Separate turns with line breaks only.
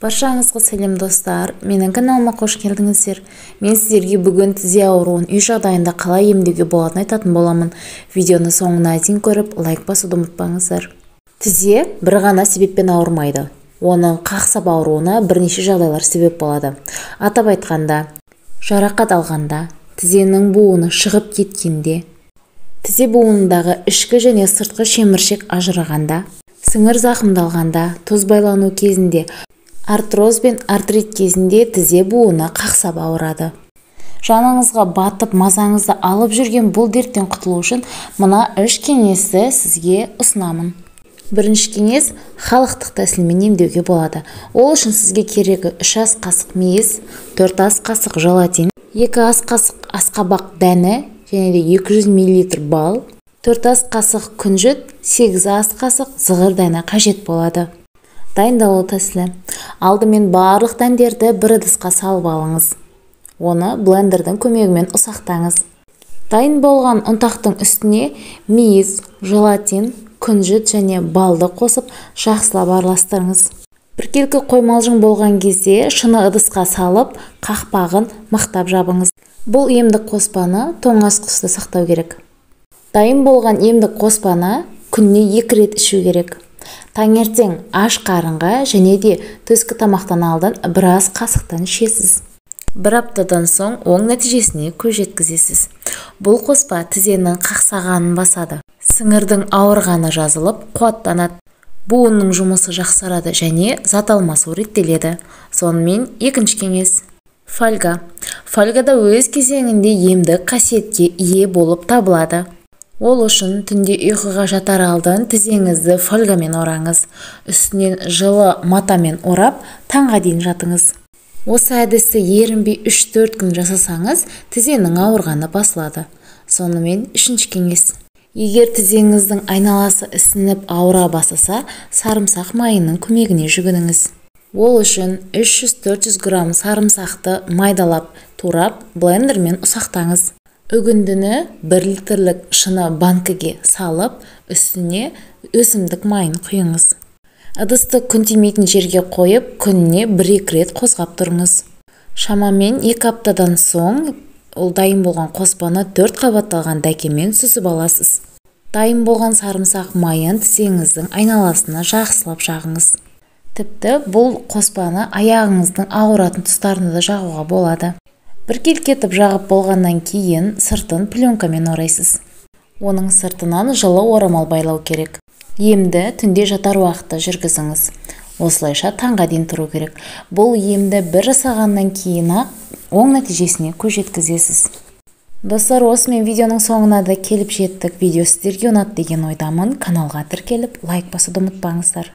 Баршаңызға сәлем достар, менің каналыма қош келдіңіздер. Мен сіздерге бүгін тізе ауруын үй жағдайында қалай емдеуге болатынын айтатын боламын. Видеоны соңына дейін көріп, лайк басуды ұмытпаңыздар. Тізе бір ғана себеппен ауырмайды. Оның қақсап ауруына бірнеше жағдайлар себеп болады. Атап айтқанда, жарақат алғанда, тізенің буыны шығып кеткенде, тізе буынындағы ішкі және сыртқы шеміршек ажырағанда, сіңір зақымдалғанда, тұз байлану кезінде, артроз бен артрит кезінде тізе буыны қақсап ауырады. Жаныңызға батып, мазаңызды алып жүрген бұл дерттен құтылу үшін мына 3 кеңесті сізге ұсынамын. Бірінші кеңес халықтық тәсілмен емдеуге болады. Ол үшін сізге керегі 3 ас қасық мейіз, 4 ас қасық желатин, 2 ас қасық асқабақ дәні және де 200 мл бал, 4 ас қасық күнжіт, 8 ас қасық зығыр дәні қажет болады. Дайындалу тәсілі. Алдымен барлық дәндерді бір ыдысқа салып алыңыз. Оны блендердің көмегімен ұсақтаңыз. Дайын болған ұнтақтың үстіне мейіз, желатин, күнжіт және балды қосып жақсылап араластырыңыз. Біркелкі қоймалжың болған кезде шыны ыдысқа салып, қақпағын мықтап жабыңыз. Бұл емдік қоспаны тоңазытқышта сақтау керек. Дайын болған емдік қоспаны күніне 2 рет ішу керек. Таңертең аш қарынға және де түскі тамақтан алдын біраз қасықтан ішесіз. Бір аптадан соң оң нәтижесіне көз жеткізесіз. Бұл қоспа тізенің қақсағанын басады. Сіңірдің ауырғаны жазылып, қуаттанады. Буынның жұмысы жақсарады және зат алмасу реттеледі. Сонымен екінші кеңес. Фольга. Фольгада өз кезеңінде емдік қасиетке ие болып табылады. Ол үшін түнде ұйқыға жатар алдын тізеңізді фольгамен ораңыз. Үстінен жылы матамен орап, таңға дейін жатыңыз. Осы әдісті ерінбей 3-4 күн жасасаңыз, тізенің ауырғаны басылады. Сонымен үшінші кеңес. Егер тізеңіздің айналасы ісініп ауыра бастаса, сарымсақ майының көмегіне жүгініңіз. Ол үшін 300-400 грамм сарымсақты майдалап, турап, блендермен ұсақтаңыз. Үгіндіні 1 литрлік шыны банкіге салып, үстіне өсімдік майын құйыңыз. Ыдысты күн тимейтін жерге қойып, күніне 1-2 рет қозғап тұрыңыз. Шамамен 2 аптадан соң ол дайын болған қоспаны 4 қабатталған дәкемен сүзіп аласыз. Дайын болған сарымсақ майын тізеңіздің айналасына жақсылап жағыңыз. Тіпті бұл қоспаны аяғыңыздың ауыратын тұстарына да жағуға болады. Біркелкетіп жағып болғаннан кейін сыртын пленкамен орайсыз. Оның сыртынан жылы орамал байлау керек. Емді түнде жатар уақытта жүргізіңіз. Осылайша таңға дейін тұру керек. Бұл емді бір жасағаннан кейін оң нәтижесіне көз жеткізесіз. Достар, осымен видеоның соңына да келіп жеттік. Видео сіздерге ұнады деген ойдамын. Каналға тіркеліп, лайк басуды ұмытпаңыздар.